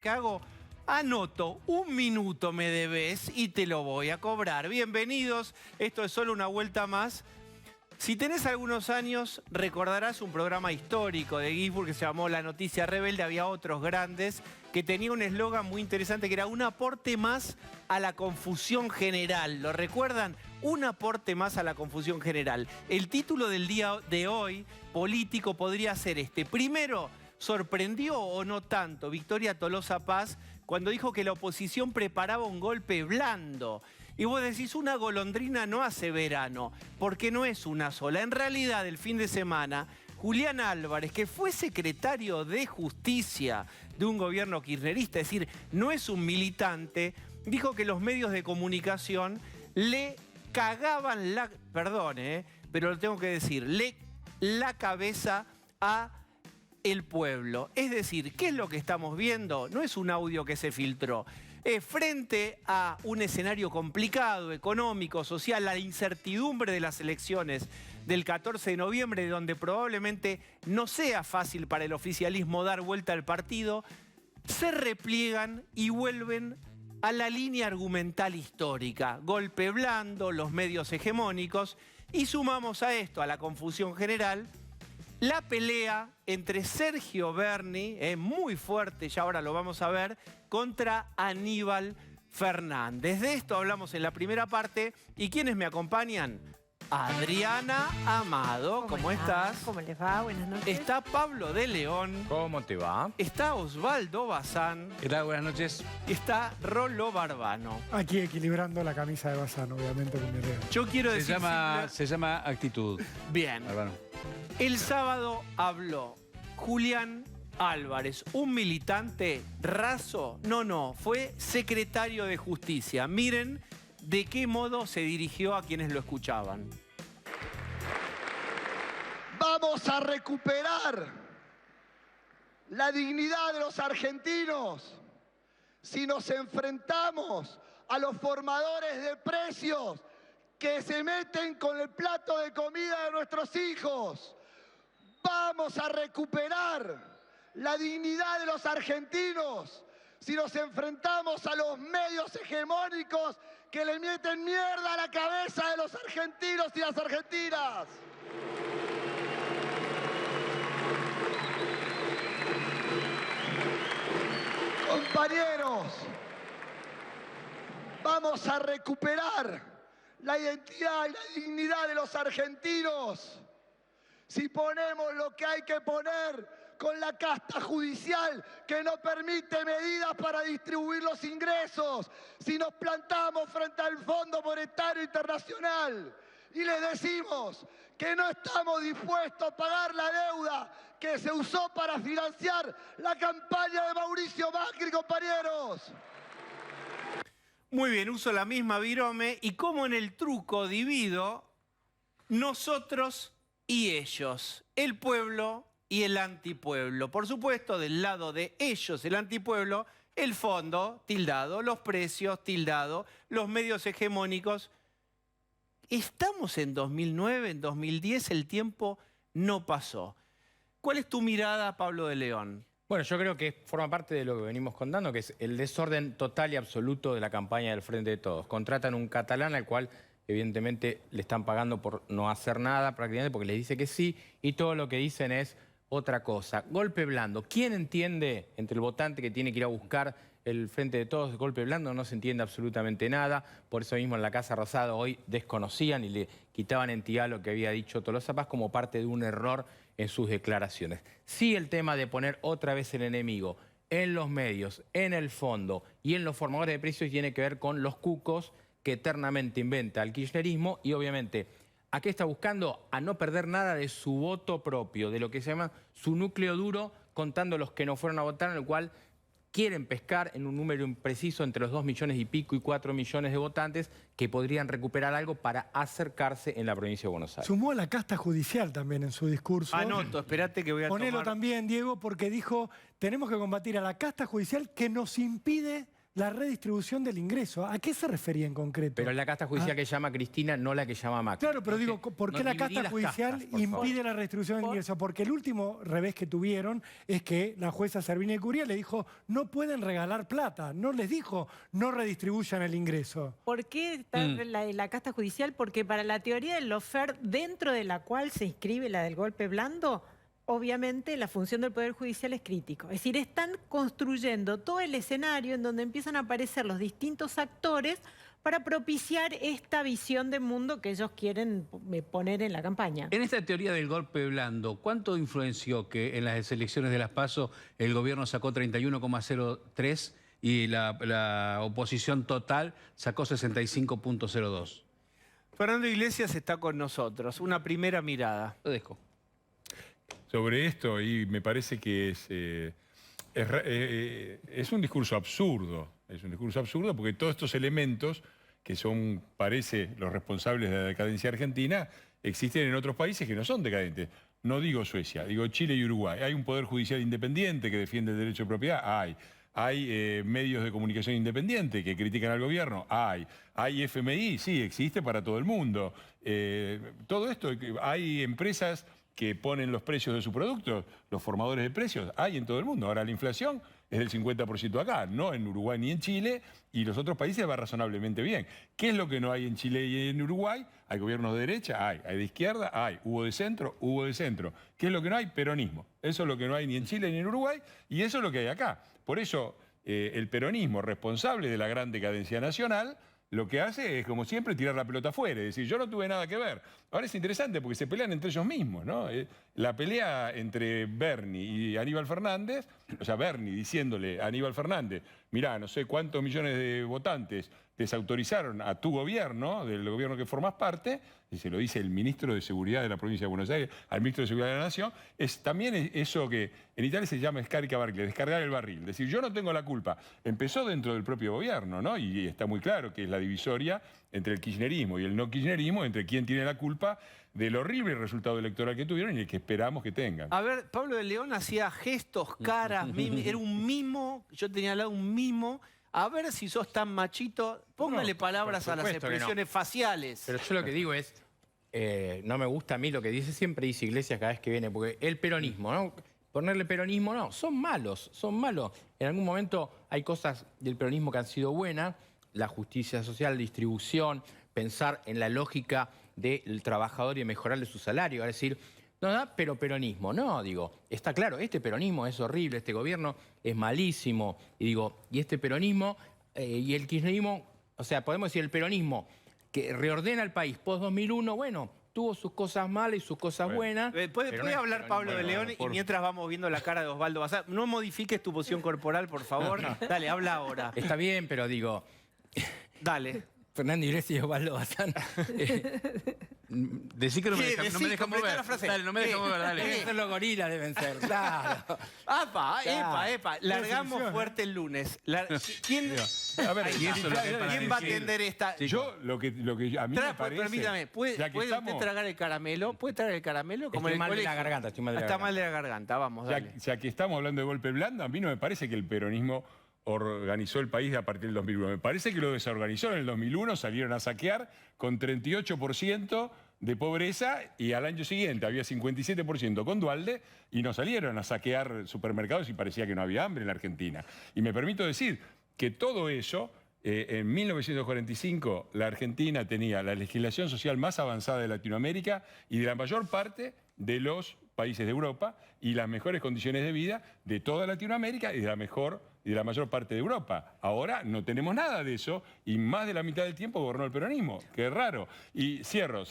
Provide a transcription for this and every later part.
¿Qué hago? Anoto, 1 minuto me debes y te lo voy a cobrar. Bienvenidos, esto es solo una vuelta más. Si tenés algunos años, recordarás un programa histórico de Ginsburg que se llamó La Noticia Rebelde. Había otros grandes que tenía un eslogan muy interesante que era un aporte más a la confusión general. ¿Lo recuerdan? Un aporte más a la confusión general. El título del día de hoy, político, podría ser este. Primero, ¿sorprendió o no tanto Victoria Tolosa Paz cuando dijo que la oposición preparaba un golpe blando? Y vos decís, una golondrina no hace verano, porque no es una sola. En realidad, el fin de semana, Julián Álvarez, que fue secretario de Justicia de un gobierno kirchnerista, es decir, no es un militante, dijo que los medios de comunicación le cagaban la... Perdón, pero lo tengo que decir, la cabeza a el pueblo. Es decir, ¿qué es lo que estamos viendo? No es un audio que se filtró. Frente a un escenario complicado, económico, social, la incertidumbre de las elecciones del 14 de noviembre, donde probablemente no sea fácil para el oficialismo dar vuelta al partido, se repliegan y vuelven a la línea argumental histórica. Golpe blando, los medios hegemónicos, y sumamos a esto, a la confusión general, la pelea entre Sergio Berni, muy fuerte, ya ahora lo vamos a ver, contra Aníbal Fernández. De esto hablamos en la primera parte. ¿Y quiénes me acompañan? Adriana Amado, ¿cómo estás? ¿Cómo les va? Buenas noches. Está Pablo de León. ¿Cómo te va? Está Osvaldo Bazán. ¿Qué tal? Buenas noches. Está Rolo Barbano. Aquí equilibrando la camisa de Bazán, obviamente, con mi real. Yo quiero decir... Se llama actitud. Bien. Barbano. El sábado habló Julián Álvarez, un militante raso. No, fue secretario de Justicia. Miren de qué modo se dirigió a quienes lo escuchaban. Vamos a recuperar la dignidad de los argentinos si nos enfrentamos a los formadores de precios que se meten con el plato de comida de nuestros hijos. Vamos a recuperar la dignidad de los argentinos si nos enfrentamos a los medios hegemónicos que le meten mierda a la cabeza de los argentinos y las argentinas. Compañeros, vamos a recuperar la identidad y la dignidad de los argentinos si ponemos lo que hay que poner con la casta judicial que no permite medidas para distribuir los ingresos, si nos plantamos frente al Fondo Monetario Internacional y les decimos que no estamos dispuestos a pagar la deuda que se usó para financiar la campaña de Mauricio Macri, compañeros. Muy bien, uso la misma virome y como en el truco divido nosotros y ellos, el pueblo y el antipueblo. Por supuesto, del lado de ellos, el antipueblo, el fondo, tildado, los precios, tildado, los medios hegemónicos. Estamos en 2009, en 2010, el tiempo no pasó. ¿Cuál es tu mirada, Pablo de León? Bueno, yo creo que forma parte de lo que venimos contando, que es el desorden total y absoluto de la campaña del Frente de Todos. Contratan un catalán al cual evidentemente le están pagando por no hacer nada prácticamente porque les dice que sí y todo lo que dicen es otra cosa. Golpe blando. ¿Quién entiende entre el votante que tiene que ir a buscar el Frente de Todos golpe blando? No se entiende absolutamente nada. Por eso mismo en la Casa Rosada hoy desconocían y le quitaban entidad a lo que había dicho Tolosa Paz como parte de un error en sus declaraciones. Sí, el tema de poner otra vez el enemigo en los medios, en el fondo y en los formadores de precios tiene que ver con los cucos que eternamente inventa el kirchnerismo y obviamente, ¿a qué está buscando? A no perder nada de su voto propio, de lo que se llama su núcleo duro, contando los que no fueron a votar, en el cual quieren pescar en un número impreciso entre los 2 millones y pico y 4 millones de votantes que podrían recuperar algo para acercarse en la provincia de Buenos Aires. Sumó a la casta judicial también en su discurso. Anoto, espérate que voy a Ponelo tomar... también, Diego, porque dijo, tenemos que combatir a la casta judicial que nos impide la redistribución del ingreso. ¿A qué se refería en concreto? Pero la casta judicial que llama Cristina, no la que llama Macri. Claro, pero digo, ¿por qué la casta judicial impide la redistribución del ingreso? Porque el último revés que tuvieron es que la jueza Servini de Curia le dijo, no pueden regalar plata. No les dijo, no redistribuyan el ingreso. ¿Por qué está la casta judicial? Porque para la teoría del lawfare, dentro de la cual se inscribe la del golpe blando, obviamente la función del Poder Judicial es crítico. Es decir, están construyendo todo el escenario en donde empiezan a aparecer los distintos actores para propiciar esta visión de mundo que ellos quieren poner en la campaña. En esta teoría del golpe blando, ¿cuánto influenció que en las elecciones de las PASO el gobierno sacó 31,03 y la oposición total sacó 65,02? Fernando Iglesias está con nosotros. Una primera mirada. Lo dejo. Sobre esto, y me parece que es un discurso absurdo. Es un discurso absurdo porque todos estos elementos que son, parece, los responsables de la decadencia argentina, existen en otros países que no son decadentes. No digo Suecia, digo Chile y Uruguay. Hay un poder judicial independiente que defiende el derecho de propiedad. Hay medios de comunicación independientes que critican al gobierno. Hay FMI, sí, existe para todo el mundo. Todo esto, hay empresas que ponen los precios de sus productos, los formadores de precios, hay en todo el mundo. Ahora la inflación es del 50% acá, no en Uruguay ni en Chile, y los otros países va razonablemente bien. ¿Qué es lo que no hay en Chile y en Uruguay? Hay gobiernos de derecha, hay de izquierda, hubo de centro, hubo de centro. ¿Qué es lo que no hay? Peronismo. Eso es lo que no hay ni en Chile ni en Uruguay, y eso es lo que hay acá. Por eso el peronismo, responsable de la gran decadencia nacional, lo que hace es, como siempre, tirar la pelota afuera. Es decir, yo no tuve nada que ver. Ahora es interesante porque se pelean entre ellos mismos, ¿no? La pelea entre Bernie y Aníbal Fernández, o sea, Bernie diciéndole a Aníbal Fernández, mirá, no sé cuántos millones de votantes desautorizaron a tu gobierno, del gobierno que formas parte, y se lo dice el ministro de Seguridad de la provincia de Buenos Aires al ministro de Seguridad de la Nación, es también eso que en Italia se llama descargar el barril. Es decir, yo no tengo la culpa. Empezó dentro del propio gobierno, ¿no? Y está muy claro que es la divisoria entre el kirchnerismo y el no kirchnerismo, entre quién tiene la culpa del horrible resultado electoral que tuvieron y el que esperamos que tengan. A ver, Pablo de León hacía gestos, caras, era un mimo, yo tenía al lado un mimo. A ver si sos tan machito, póngale palabras a las expresiones faciales. Pero yo lo que digo es, no me gusta a mí lo que siempre dice Iglesias cada vez que viene, porque el peronismo, ¿no? Ponerle peronismo, no, son malos, son malos. En algún momento hay cosas del peronismo que han sido buenas, la justicia social, la distribución, pensar en la lógica del trabajador y mejorarle su salario, es decir, no da, pero peronismo, no, digo, está claro, este peronismo es horrible, este gobierno es malísimo, y digo, y este peronismo y el kirchnerismo, o sea, podemos decir el peronismo que reordena el país post-2001, bueno, tuvo sus cosas malas y sus cosas buenas. ¿Puede hablar Pablo de León y mientras vamos viendo la cara de Osvaldo Bazán? No modifiques tu posición corporal, por favor. Dale, habla ahora. Está bien, pero digo... Dale. Fernando Iglesias y Osvaldo Bazán. Decí que no me deja mover. Dale, no me deja mover, dale. Deben ser los gorilas, deben ser, claro. Epa. Largamos fuerte el lunes. ¿Quién va a atender esta? Yo, lo que a mí me parece... Permítame, ¿puede usted tragar el caramelo? ¿Puede tragar el caramelo? Como estoy mal de la garganta, Está mal de la garganta, vamos, dale. Ya que estamos hablando de golpe blando, a mí no me parece que el peronismo organizó el país a partir del 2001. Me parece que lo desorganizó en el 2001, salieron a saquear con 38% de pobreza y al año siguiente había 57% con Duhalde y no salieron a saquear supermercados y parecía que no había hambre en la Argentina. Y me permito decir que todo eso, en 1945 la Argentina tenía la legislación social más avanzada de Latinoamérica y de la mayor parte de los países de Europa y las mejores condiciones de vida de toda Latinoamérica y de la mayor parte de Europa. Ahora no tenemos nada de eso y más de la mitad del tiempo gobernó el peronismo. Qué raro. Y cierro.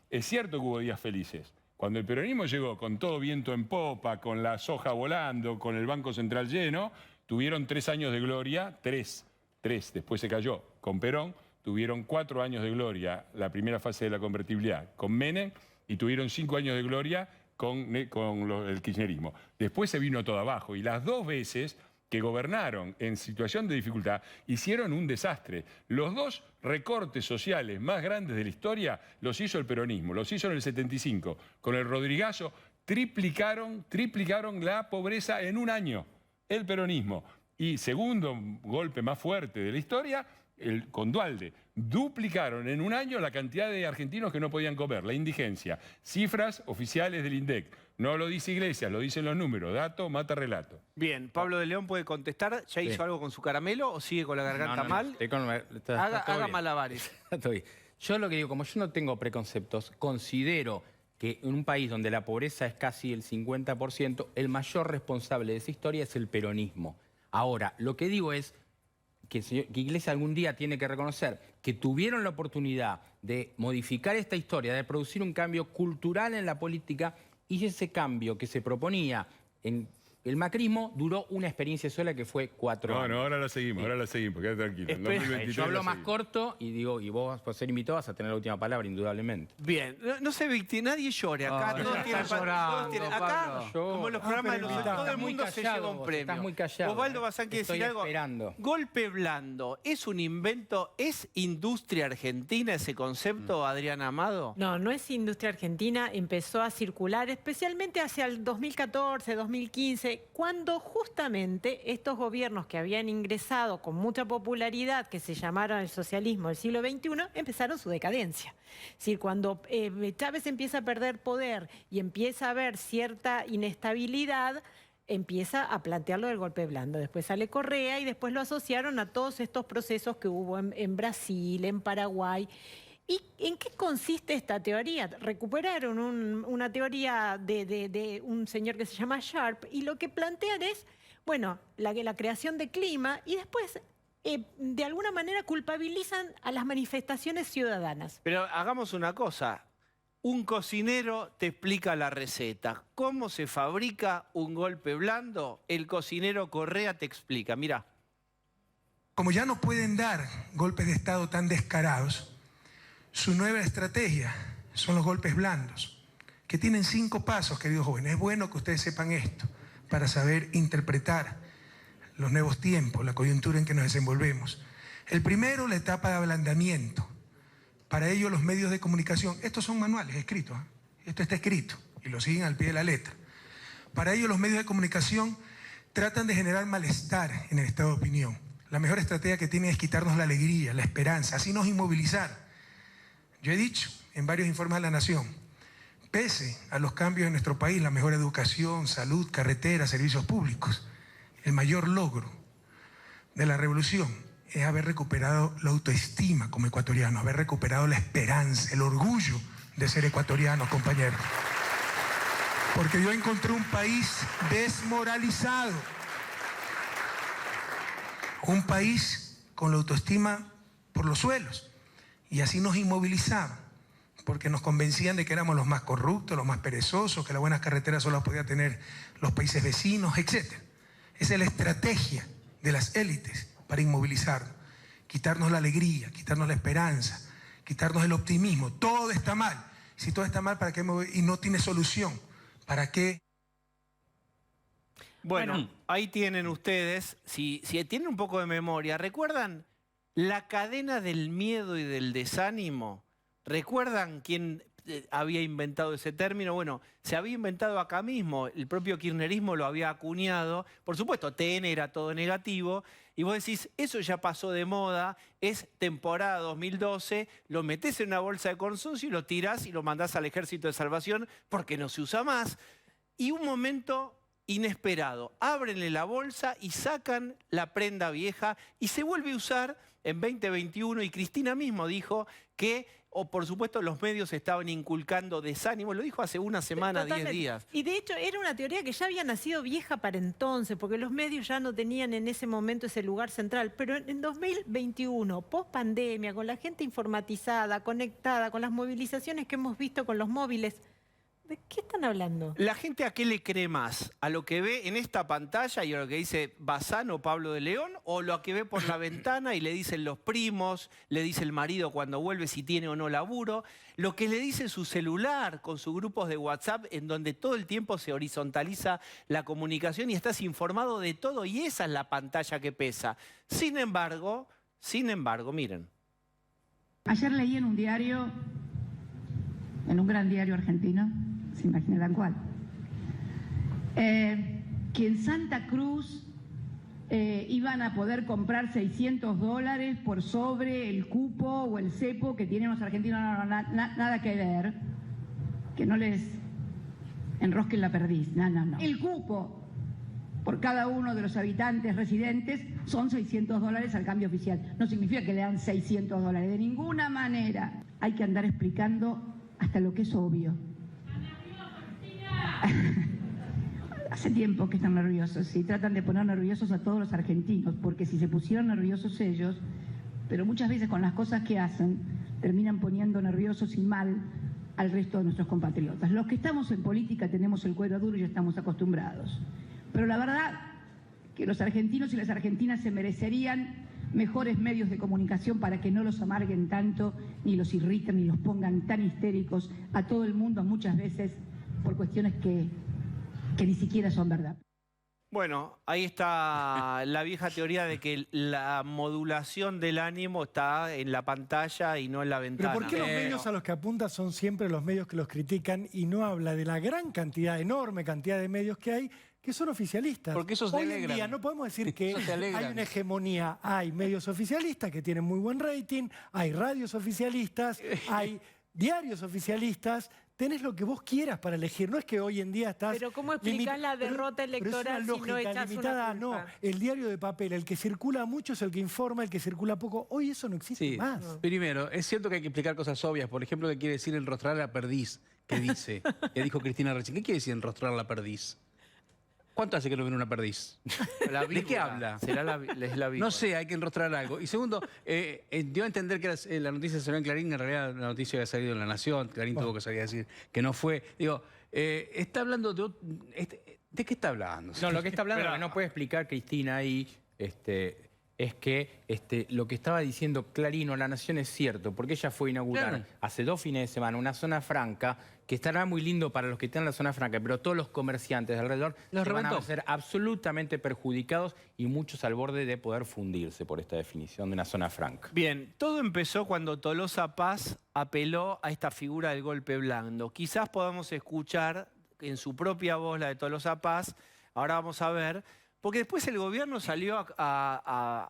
Es cierto que hubo días felices. Cuando el peronismo llegó con todo viento en popa, con la soja volando, con el Banco Central lleno, tuvieron 3 años de gloria, tres, después se cayó. Con Perón tuvieron 4 años de gloria, la primera fase de la convertibilidad. Con Menem y tuvieron 5 años de gloria con el kirchnerismo. Después se vino todo abajo y las 2 veces que gobernaron en situación de dificultad hicieron un desastre. Los 2 recortes sociales más grandes de la historia los hizo el peronismo, los hizo en el 75. Con el Rodrigazo triplicaron la pobreza en un año, el peronismo. Y segundo golpe más fuerte de la historia, con Duhalde. Duplicaron en un año la cantidad de argentinos que no podían comer, la indigencia. Cifras oficiales del INDEC. No lo dice Iglesias, lo dicen los números. Dato mata relato. Bien, Pablo de León puede contestar. ¿Ya hizo algo con su caramelo o sigue con la garganta mal? Haga malabares. Yo lo que digo, como yo no tengo preconceptos, considero que en un país donde la pobreza es casi el 50%, el mayor responsable de esa historia es el peronismo. Ahora, lo que digo es que Iglesias algún día tiene que reconocer que tuvieron la oportunidad de modificar esta historia, de producir un cambio cultural en la política, y ese cambio que se proponía en el macrismo duró una experiencia sola que fue 4 años. No, ahora la seguimos, quédate tranquilo. En 2023 yo hablo más corto y digo, y vos por ser invitado vas a tener la última palabra, indudablemente. Bien, no se Victi, nadie llore acá. Todos tienen, acá, como en los programas de los todo el mundo se lleva un premio. Estás muy callado. Osvaldo Bazán quiere decir algo. Esperando. Golpe blando, ¿es un invento? ¿Es industria argentina ese concepto, Adriana Amado? No, no es industria argentina, empezó a circular especialmente hacia el 2014, 2015, cuando justamente estos gobiernos que habían ingresado con mucha popularidad, que se llamaron el socialismo del siglo XXI, empezaron su decadencia. Es decir, cuando Chávez empieza a perder poder y empieza a haber cierta inestabilidad, empieza a plantearlo del golpe blando. Después sale Correa y después lo asociaron a todos estos procesos que hubo en Brasil, en Paraguay. ¿Y en qué consiste esta teoría? Recuperaron una teoría de un señor que se llama Sharp y lo que plantean es, bueno, la creación de clima y después, de alguna manera, culpabilizan a las manifestaciones ciudadanas. Pero hagamos una cosa. Un cocinero te explica la receta. ¿Cómo se fabrica un golpe blando? El cocinero Correa te explica. Mirá. Como ya no pueden dar golpes de Estado tan descarados, su nueva estrategia son los golpes blandos, que tienen 5 pasos, queridos jóvenes. Es bueno que ustedes sepan esto para saber interpretar los nuevos tiempos, la coyuntura en que nos desenvolvemos. El primero, la etapa de ablandamiento. Para ello, los medios de comunicación, estos son manuales escritos, esto está escrito y lo siguen al pie de la letra. Para ello, los medios de comunicación tratan de generar malestar en el estado de opinión. La mejor estrategia que tienen es quitarnos la alegría, la esperanza, así nos inmovilizar. Yo he dicho en varios informes a la Nación, pese a los cambios en nuestro país, la mejor educación, salud, carreteras, servicios públicos, el mayor logro de la revolución es haber recuperado la autoestima como ecuatorianos, haber recuperado la esperanza, el orgullo de ser ecuatorianos, compañeros. Porque yo encontré un país desmoralizado, un país con la autoestima por los suelos. Y así nos inmovilizaban, porque nos convencían de que éramos los más corruptos, los más perezosos, que las buenas carreteras solo las podían tener los países vecinos, etc. Esa es la estrategia de las élites para inmovilizarnos, quitarnos la alegría, quitarnos la esperanza, quitarnos el optimismo. Todo está mal. Si todo está mal, ¿para qué y no tiene solución? ¿Para qué? Bueno, ahí tienen ustedes, si tienen un poco de memoria, ¿recuerdan la cadena del miedo y del desánimo? ¿Recuerdan quién había inventado ese término? Bueno, se había inventado acá mismo, el propio kirchnerismo lo había acuñado. Por supuesto, TN era todo negativo. Y vos decís, eso ya pasó de moda, es temporada 2012, lo metés en una bolsa de consorcio y lo tirás y lo mandás al Ejército de Salvación porque no se usa más. Y un momento inesperado, ábrenle la bolsa y sacan la prenda vieja y se vuelve a usar en 2021 y Cristina mismo dijo que, por supuesto, los medios estaban inculcando desánimo, lo dijo hace una semana, 10 días. Y de hecho era una teoría que ya había nacido vieja para entonces, porque los medios ya no tenían en ese momento ese lugar central, pero en 2021, post pandemia, con la gente informatizada, conectada, con las movilizaciones que hemos visto con los móviles, ¿de qué están hablando? ¿La gente a qué le cree más? ¿A lo que ve en esta pantalla y a lo que dice Bazán o Pablo de León? ¿O lo que ve por la ventana y le dicen los primos, le dice el marido cuando vuelve si tiene o no laburo? Lo que le dice su celular con sus grupos de WhatsApp en donde todo el tiempo se horizontaliza la comunicación y estás informado de todo y esa es la pantalla que pesa. Sin embargo, miren. Ayer leí en un diario, en un gran diario argentino, se imaginarán cuál, que en Santa Cruz iban a poder comprar $600 por sobre el cupo o el cepo que tienen los argentinos. No, nada que ver. Que no les enrosquen la perdiz. No. El cupo por cada uno de los habitantes residentes son $600 al cambio oficial. No significa que le dan $600, de ninguna manera. Hay que andar explicando hasta lo que es obvio. Hace tiempo que están nerviosos y tratan de poner nerviosos a todos los argentinos, porque si se pusieron nerviosos ellos, pero muchas veces con las cosas que hacen, terminan poniendo nerviosos y mal al resto de nuestros compatriotas. Los que estamos en política tenemos el cuero duro y estamos acostumbrados. Pero la verdad que los argentinos y las argentinas se merecerían mejores medios de comunicación para que no los amarguen tanto, ni los irriten, ni los pongan tan histéricos a todo el mundo muchas veces por cuestiones que ni siquiera son verdad. Bueno, ahí está la vieja teoría de que la modulación del ánimo está en la pantalla y no en la ventana. ¿Pero por qué los medios a los que apunta son siempre los medios que los critican y no habla de la gran cantidad, enorme cantidad de medios que hay que son oficialistas? Porque esos Hoy en día no podemos decir que hay una hegemonía. Hay medios oficialistas que tienen muy buen rating, hay radios oficialistas, hay diarios oficialistas. Tenés lo que vos quieras para elegir. No es que hoy en día estás... Pero ¿cómo explicás la derrota electoral si no echas limitada? una culpa? No, el diario de papel, el que circula mucho es el que informa, el que circula poco. Hoy eso no existe más. Primero, es cierto que hay que explicar cosas obvias. Por ejemplo, ¿qué quiere decir enrostrar la perdiz? ¿Qué dice? Que dijo Cristina recién. ¿Qué quiere decir enrostrar la perdiz? ¿Cuánto hace que no viene una perdiz? ¿De qué habla? Será la víbora. No sé, hay que enrostrar algo. Y segundo, dio a entender que la noticia salió en Clarín, en realidad la noticia había salido en La Nación, Clarín tuvo que salir a decir que no fue. Digo, está hablando de... ¿De qué está hablando? No, lo que está hablando, lo que no puede explicar Cristina ahí, es que lo que estaba diciendo Clarín o La Nación es cierto, porque ella fue a inaugurar hace 2 fines de semana una zona franca que estará muy lindo para los que están en la zona franca, pero todos los comerciantes de alrededor van a ser absolutamente perjudicados y muchos al borde de poder fundirse por esta definición de una zona franca. Bien, todo empezó cuando Tolosa Paz apeló a esta figura del golpe blando. Quizás podamos escuchar en su propia voz la de Tolosa Paz, ahora vamos a ver, porque después el gobierno salió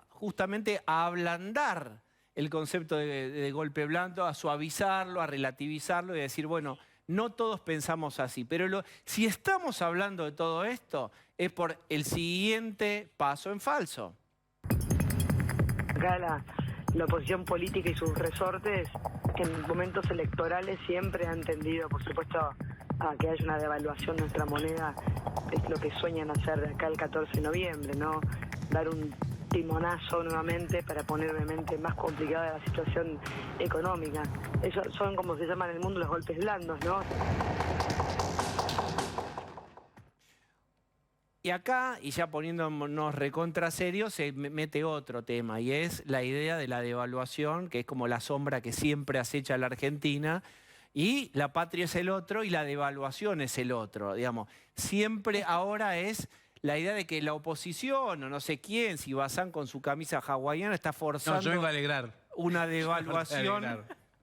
justamente a ablandar el concepto de golpe blando, a suavizarlo, a relativizarlo y a decir, bueno, no todos pensamos así. Pero si estamos hablando de todo esto, es por el siguiente paso en falso. Acá la oposición política y sus resortes en momentos electorales siempre han tendido, por supuesto, a que haya una devaluación de nuestra moneda. Es lo que sueñan hacer de acá el 14 de noviembre, ¿no? Dar un timonazo nuevamente para poner obviamente más complicada la situación económica. Eso son, como se llaman en el mundo, los golpes blandos, ¿no? Y acá, y ya poniéndonos recontra serios, se mete otro tema, y es la idea de la devaluación, que es como la sombra que siempre acecha a la Argentina, y la patria es el otro, y la devaluación es el otro, digamos. Siempre ahora es la idea de que la oposición, o no sé quién, si Bazán con su camisa hawaiana, está forzando yo me iba a alegrar. Una devaluación.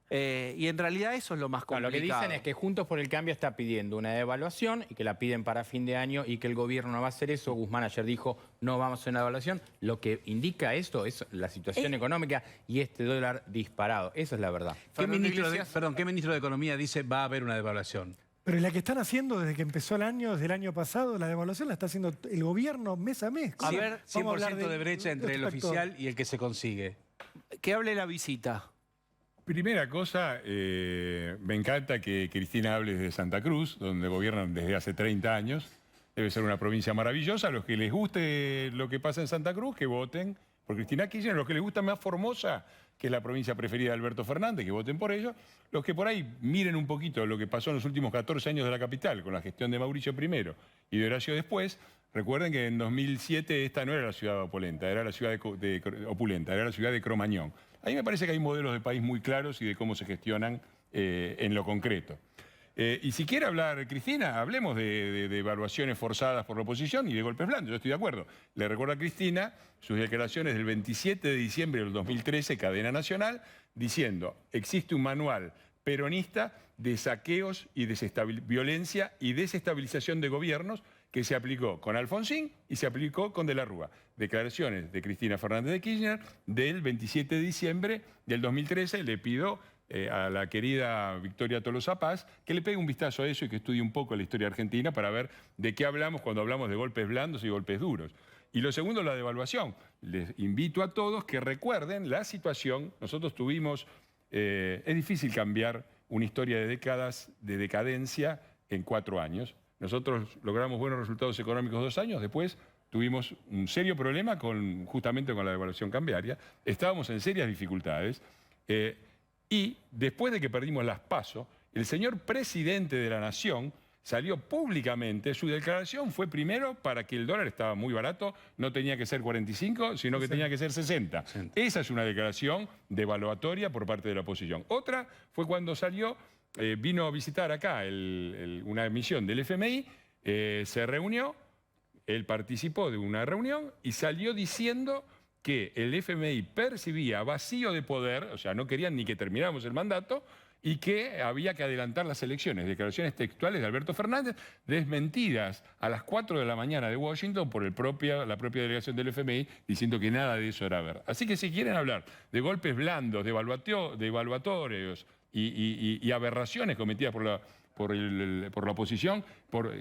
Y en realidad eso es lo más complicado. No, lo que dicen es que Juntos por el Cambio está pidiendo una devaluación y que la piden para fin de año y que el gobierno no va a hacer eso. Guzmán ayer dijo, no vamos a hacer una devaluación. Lo que indica esto es la situación económica y este dólar disparado. Esa es la verdad. ¿Qué ministro de Economía dice va a haber una devaluación? Pero la que están haciendo desde que empezó el año, desde el año pasado, la devaluación la está haciendo el gobierno mes a mes. A ver, 100% de brecha entre el oficial y el que se consigue. Que hable la visita. Primera cosa, me encanta que Cristina hable desde Santa Cruz, donde gobiernan desde hace 30 años. Debe ser una provincia maravillosa. A los que les guste lo que pasa en Santa Cruz, que voten por Cristina Kirchner. A los que les gusta más Formosa, que es la provincia preferida de Alberto Fernández, que voten por ellos. Los que por ahí miren un poquito lo que pasó en los últimos 14 años de la capital, con la gestión de Mauricio primero y de Horacio después, recuerden que en 2007 esta no era la ciudad opulenta, era la ciudad era la ciudad de Cromañón. Ahí me parece que hay modelos de país muy claros y de cómo se gestionan en lo concreto. Y si quiere hablar Cristina, hablemos de evaluaciones forzadas por la oposición y de golpes blandos, yo estoy de acuerdo. Le recuerdo a Cristina sus declaraciones del 27 de diciembre del 2013, Cadena Nacional, diciendo, existe un manual peronista de saqueos y violencia y desestabilización de gobiernos que se aplicó con Alfonsín y se aplicó con De la Rúa. Declaraciones de Cristina Fernández de Kirchner del 27 de diciembre del 2013. Le pido a la querida Victoria Tolosa Paz que le pegue un vistazo a eso y que estudie un poco la historia argentina para ver de qué hablamos cuando hablamos de golpes blandos y golpes duros. Y lo segundo, la devaluación. Les invito a todos que recuerden la situación. Nosotros tuvimos... es difícil cambiar una historia de décadas de decadencia en 4 años. Nosotros logramos buenos resultados económicos 2 años, después tuvimos un serio problema justamente con la devaluación cambiaria. Estábamos en serias dificultades. Y después de que perdimos las PASO, el señor presidente de la Nación salió públicamente, su declaración fue primero para que el dólar estaba muy barato, no tenía que ser 45, sino que tenía que ser 60. Esa es una declaración devaluatoria por parte de la oposición. Otra fue cuando salió, vino a visitar acá una misión del FMI, se reunió, él participó de una reunión y salió diciendo que el FMI percibía vacío de poder, o sea, no querían ni que termináramos el mandato, y que había que adelantar las elecciones. Declaraciones textuales de Alberto Fernández, desmentidas a las 4 de la mañana de Washington por la propia delegación del FMI, diciendo que nada de eso era verdad. Así que si quieren hablar de golpes blandos, de evaluatorios y aberraciones cometidas por la oposición,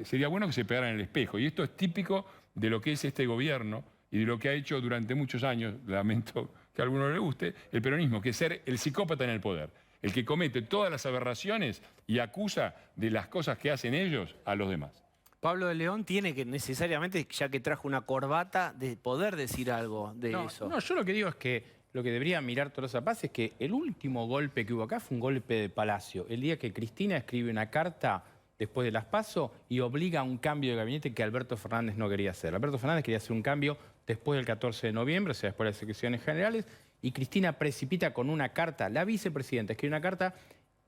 sería bueno que se pegaran en el espejo. Y esto es típico de lo que es este gobierno y de lo que ha hecho durante muchos años, lamento que a alguno le guste, el peronismo, que es ser el psicópata en el poder. El que comete todas las aberraciones y acusa de las cosas que hacen ellos a los demás. Pablo de León tiene que necesariamente, ya que trajo una corbata, de poder decir algo de eso. No, yo lo que digo es que lo que debería mirar Tolosa Paz es que el último golpe que hubo acá fue un golpe de Palacio. El día que Cristina escribe una carta después de las PASO y obliga a un cambio de gabinete que Alberto Fernández no quería hacer. Alberto Fernández quería hacer un cambio después del 14 de noviembre, o sea, después de las elecciones generales, y Cristina precipita con una carta, la vicepresidenta escribe una carta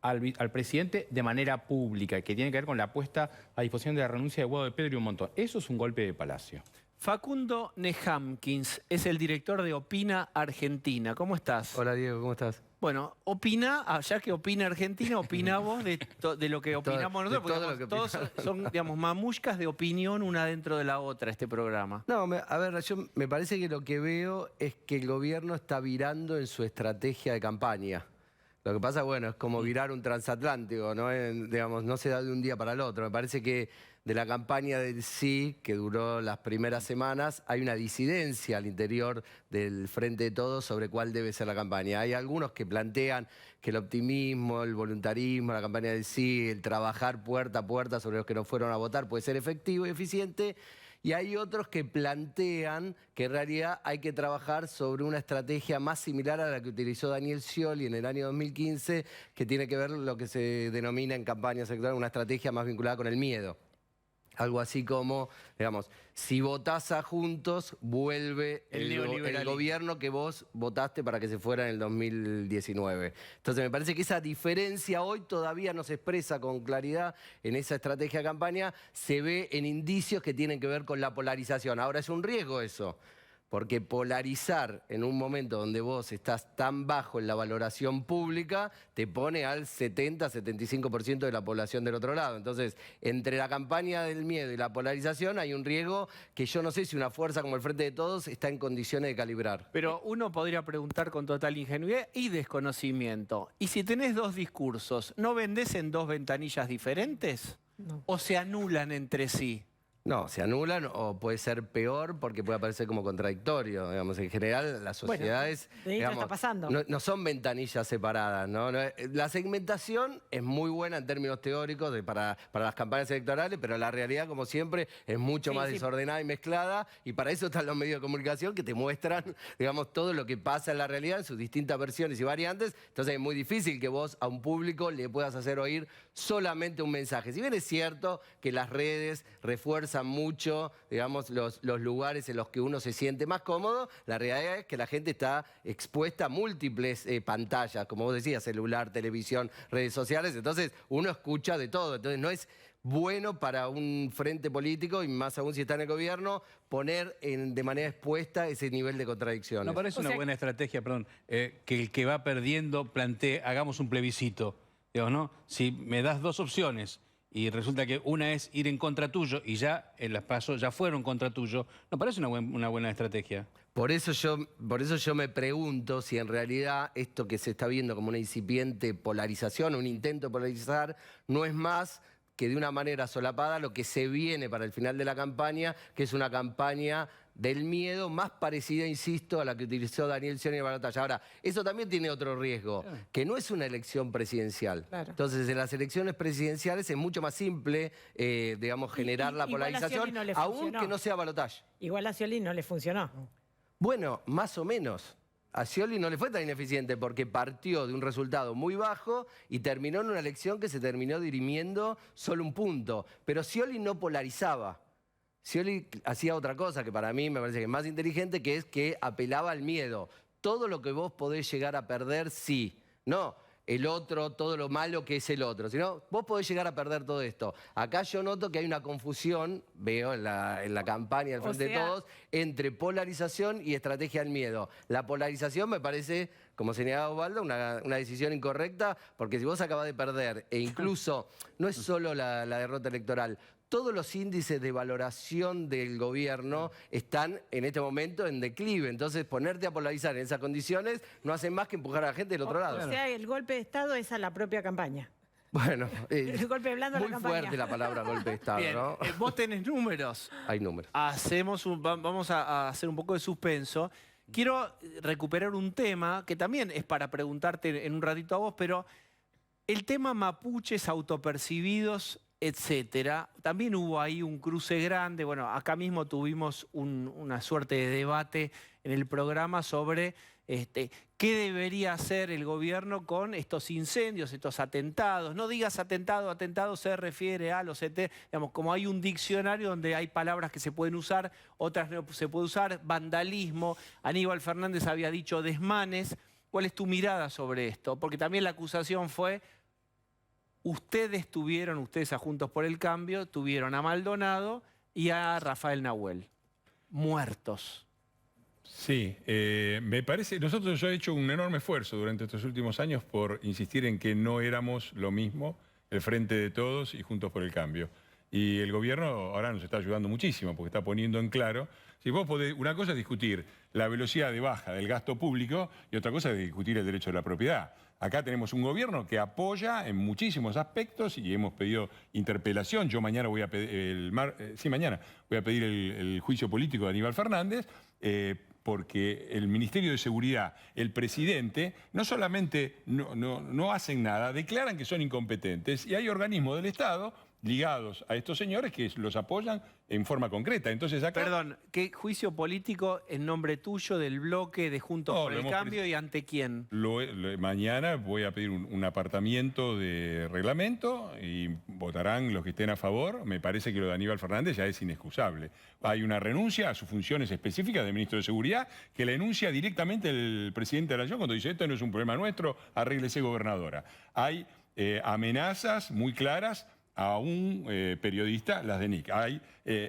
al presidente de manera pública, que tiene que ver con la puesta a disposición de la renuncia de Guado de Pedro y un montón. Eso es un golpe de Palacio. Facundo Nehamkins es el director de Opina Argentina. ¿Cómo estás? Hola Diego, ¿cómo estás? Bueno, opina, ya que opina Argentina, opina vos de lo que opinamos nosotros, porque digamos, todos son, digamos, mamushkas de opinión una dentro de la otra este programa. No, a ver, yo me parece que lo que veo es que el gobierno está virando en su estrategia de campaña. Lo que pasa, bueno, es como virar un transatlántico, ¿no? Digamos, no se da de un día para el otro. Me parece que de la campaña del sí, que duró las primeras semanas, hay una disidencia al interior del Frente de Todos sobre cuál debe ser la campaña. Hay algunos que plantean que el optimismo, el voluntarismo, la campaña del sí, el trabajar puerta a puerta sobre los que no fueron a votar puede ser efectivo y eficiente. Y hay otros que plantean que en realidad hay que trabajar sobre una estrategia más similar a la que utilizó Daniel Scioli en el año 2015, que tiene que ver lo que se denomina en campañas electorales una estrategia más vinculada con el miedo. Algo así como, digamos, si votás a Juntos, vuelve el gobierno que vos votaste para que se fuera en el 2019. Entonces me parece que esa diferencia hoy todavía no se expresa con claridad en esa estrategia de campaña, se ve en indicios que tienen que ver con la polarización. Ahora es un riesgo eso. Porque polarizar en un momento donde vos estás tan bajo en la valoración pública te pone al 70-75% de la población del otro lado. Entonces, entre la campaña del miedo y la polarización hay un riesgo que yo no sé si una fuerza como el Frente de Todos está en condiciones de calibrar. Pero uno podría preguntar con total ingenuidad y desconocimiento. ¿Y si tenés dos discursos, no vendés en dos ventanillas diferentes? No. ¿O se anulan entre sí? No, se anulan o puede ser peor porque puede aparecer como contradictorio. Digamos, en general, las sociedades está pasando. No son ventanillas separadas, ¿no? La segmentación es muy buena en términos teóricos para las campañas electorales, pero la realidad, como siempre, es mucho más desordenada y mezclada. Y para eso están los medios de comunicación que te muestran, digamos, todo lo que pasa en la realidad en sus distintas versiones y variantes. Entonces es muy difícil que vos a un público le puedas hacer oír solamente un mensaje. Si bien es cierto que las redes refuerzan mucho, digamos, los lugares en los que uno se siente más cómodo, la realidad es que la gente está expuesta a múltiples pantallas, como vos decías, celular, televisión, redes sociales, entonces uno escucha de todo, entonces no es bueno para un frente político, y más aún si está en el gobierno, poner de manera expuesta ese nivel de contradicciones. ¿No parece una buena estrategia, perdón, que el que va perdiendo plantee, hagamos un plebiscito? Digo, ¿no? Si me das dos opciones y resulta que una es ir en contra tuyo y ya en las PASO ya fueron contra tuyo, ¿no parece una buena estrategia? Por eso yo me pregunto si en realidad esto que se está viendo como una incipiente polarización, un intento de polarizar, no es más que de una manera solapada lo que se viene para el final de la campaña, que es una campaña del miedo más parecida, insisto, a la que utilizó Daniel Scioli en la batalla. Ahora, eso también tiene otro riesgo, que no es una elección presidencial. Claro. Entonces, en las elecciones presidenciales es mucho más simple, digamos, generar la polarización, aun que no sea balotaje. Igual a Scioli no le funcionó. Bueno, más o menos. A Scioli no le fue tan ineficiente porque partió de un resultado muy bajo y terminó en una elección que se terminó dirimiendo solo un punto. Pero Scioli no polarizaba. Scioli hacía otra cosa que para mí me parece que es más inteligente, que es que apelaba al miedo. Todo lo que vos podés llegar a perder, sí. No el otro, todo lo malo que es el otro, sino vos podés llegar a perder todo esto. Acá yo noto que hay una confusión, veo en la campaña del Frente de Todos, entre polarización y estrategia del miedo. La polarización me parece, como señalaba Osvaldo, una decisión incorrecta, porque si vos acabás de perder, e incluso no es solo la derrota electoral, todos los índices de valoración del gobierno están en este momento en declive. Entonces, ponerte a polarizar en esas condiciones no hace más que empujar a la gente del otro lado. O sea, el golpe de Estado es a la propia campaña. Bueno, el golpe blando a la campaña. Muy fuerte la palabra golpe de Estado, Bien, ¿no? Vos tenés números. Hay números. Vamos a hacer un poco de suspenso. Quiero recuperar un tema que también es para preguntarte en un ratito a vos, pero el tema mapuches autopercibidos, etcétera. También hubo ahí un cruce grande. Bueno, acá mismo tuvimos una suerte de debate en el programa sobre qué debería hacer el gobierno con estos incendios, estos atentados. No digas atentado, atentado se refiere a los digamos, como hay un diccionario donde hay palabras que se pueden usar, otras no se puede usar, vandalismo. Aníbal Fernández había dicho desmanes. ¿Cuál es tu mirada sobre esto? Porque también la acusación fue: ustedes a Juntos por el Cambio, tuvieron a Maldonado y a Rafael Nahuel muertos. Sí, me parece, yo he hecho un enorme esfuerzo durante estos últimos años por insistir en que no éramos lo mismo el Frente de Todos y Juntos por el Cambio. Y el gobierno ahora nos está ayudando muchísimo porque está poniendo en claro, si vos podés, una cosa es discutir la velocidad de baja del gasto público y otra cosa es discutir el derecho de la propiedad. Acá tenemos un gobierno que apoya en muchísimos aspectos y hemos pedido interpelación. Yo mañana voy a pedir, mañana voy a pedir el juicio político de Aníbal Fernández, porque el Ministerio de Seguridad, el presidente, no solamente no hacen nada, declaran que son incompetentes y hay organismos del Estado ligados a estos señores que los apoyan en forma concreta. Entonces acá... Perdón, ¿qué juicio político en nombre tuyo, del bloque de Juntos por el Cambio y ante quién? Mañana voy a pedir un apartamiento de reglamento y votarán los que estén a favor. Me parece que lo de Aníbal Fernández ya es inexcusable. Hay una renuncia a sus funciones específicas de ministro de Seguridad que la enuncia directamente el presidente de la Nación cuando dice: esto no es un problema nuestro, arréglese, gobernadora. Hay amenazas muy claras a un periodista, las de NIC. Hay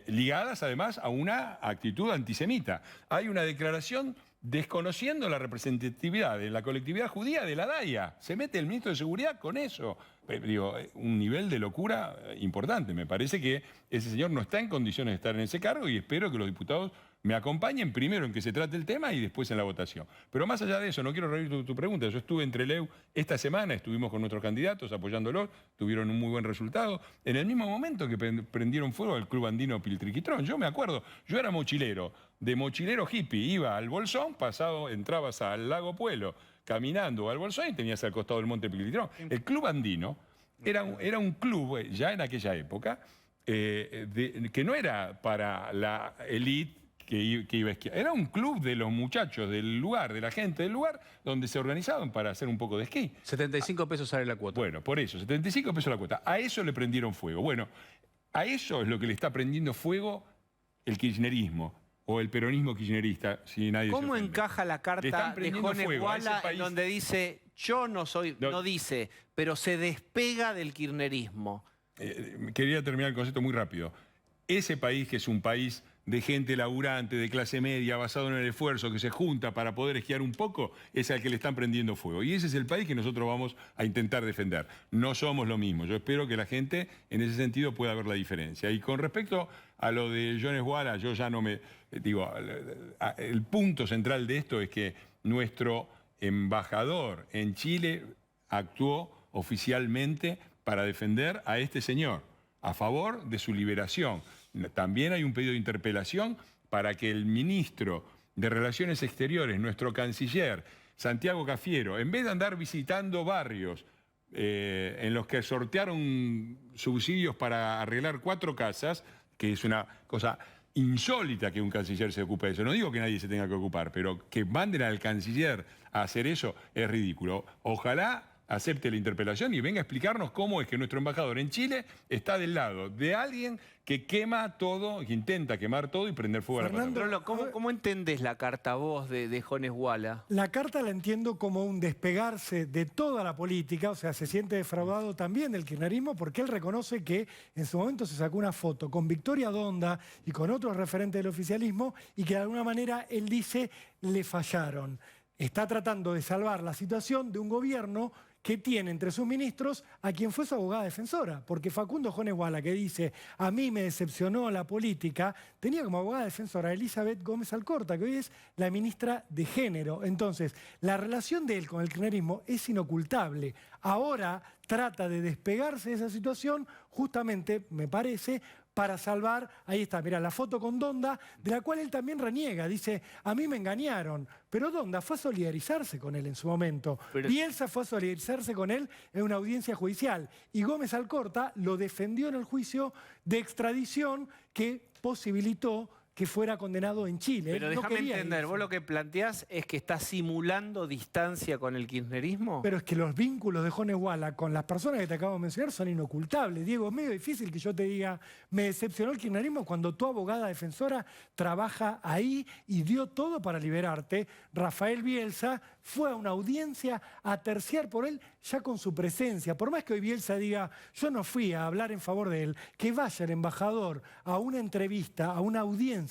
ligadas además a una actitud antisemita. Hay una declaración desconociendo la representatividad de la colectividad judía de la DAIA. Se mete el ministro de Seguridad con eso. Digo, un nivel de locura importante. Me parece que ese señor no está en condiciones de estar en ese cargo y espero que los diputados me acompañen primero en que se trate el tema y después en la votación. Pero más allá de eso, no quiero reír tu pregunta. Yo estuve en Trelew esta semana, estuvimos con nuestros candidatos apoyándolos, tuvieron un muy buen resultado. En el mismo momento que prendieron fuego al club andino Piltriquitrón. Yo me acuerdo, yo era mochilero, de mochilero hippie, iba al Bolsón, entrabas al Lago Puelo, caminando al Bolsón y tenías al costado del monte Piltriquitrón. El club andino era un club, ya en aquella época, que no era para la élite que iba a esquiar. Era un club de los muchachos del lugar, de la gente del lugar, donde se organizaban para hacer un poco de esquí. 75 pesos sale la cuota. Bueno, por eso, 75 pesos la cuota. A eso le prendieron fuego. Bueno, a eso es lo que le está prendiendo fuego el kirchnerismo o el peronismo kirchnerista, si nadie ¿Cómo se encaja la carta de Jone Guala en donde dice: yo no soy, no dice, pero se despega del kirchnerismo? Quería terminar el concepto muy rápido. Ese país, que es un país de gente laburante, de clase media, basado en el esfuerzo, que se junta para poder esquiar un poco, es al que le están prendiendo fuego. Y ese es el país que nosotros vamos a intentar defender. No somos lo mismo. Yo espero que la gente en ese sentido pueda ver la diferencia. Y con respecto a lo de Jones Wallace, yo ya no me... Digo, el punto central de esto es que nuestro embajador en Chile actuó oficialmente para defender a este señor, a favor de su liberación. También hay un pedido de interpelación para que el ministro de Relaciones Exteriores, nuestro canciller, Santiago Cafiero, en vez de andar visitando barrios en los que sortearon subsidios para arreglar 4 casas, que es una cosa insólita que un canciller se ocupe de eso. No digo que nadie se tenga que ocupar, pero que manden al canciller a hacer eso es ridículo. Ojalá acepte la interpelación y venga a explicarnos cómo es que nuestro embajador en Chile está del lado de alguien que quema todo, que intenta quemar todo y prender fuego a la patria. ¿Cómo entendés la carta vos de Jones Wallace? La carta la entiendo como un despegarse de toda la política, o sea, se siente defraudado también del kirchnerismo porque él reconoce que en su momento se sacó una foto con Victoria Donda y con otros referentes del oficialismo y que de alguna manera él dice le fallaron. Está tratando de salvar la situación de un gobierno que tiene entre sus ministros a quien fue su abogada defensora, porque Facundo Jones Wallace, que dice, a mí me decepcionó la política, tenía como abogada defensora a Elizabeth Gómez Alcorta, que hoy es la ministra de Género. Entonces, la relación de él con el kirchnerismo es inocultable. Ahora trata de despegarse de esa situación, justamente, me parece, para salvar, ahí está, mirá, la foto con Donda, de la cual él también reniega, dice, a mí me engañaron, pero Donda fue a solidarizarse con él en su momento. Bielsa fue a solidarizarse con él en una audiencia judicial y Gómez Alcorta lo defendió en el juicio de extradición que posibilitó que fuera condenado en Chile. Pero déjame entender, vos lo que planteás es que está simulando distancia con el kirchnerismo. Pero es que los vínculos de Jones Wallace con las personas que te acabo de mencionar son inocultables. Diego, es medio difícil que yo te diga, me decepcionó el kirchnerismo cuando tu abogada defensora trabaja ahí y dio todo para liberarte. Rafael Bielsa fue a una audiencia a terciar por él ya con su presencia. Por más que hoy Bielsa diga, yo no fui a hablar en favor de él, que vaya el embajador a una entrevista, a una audiencia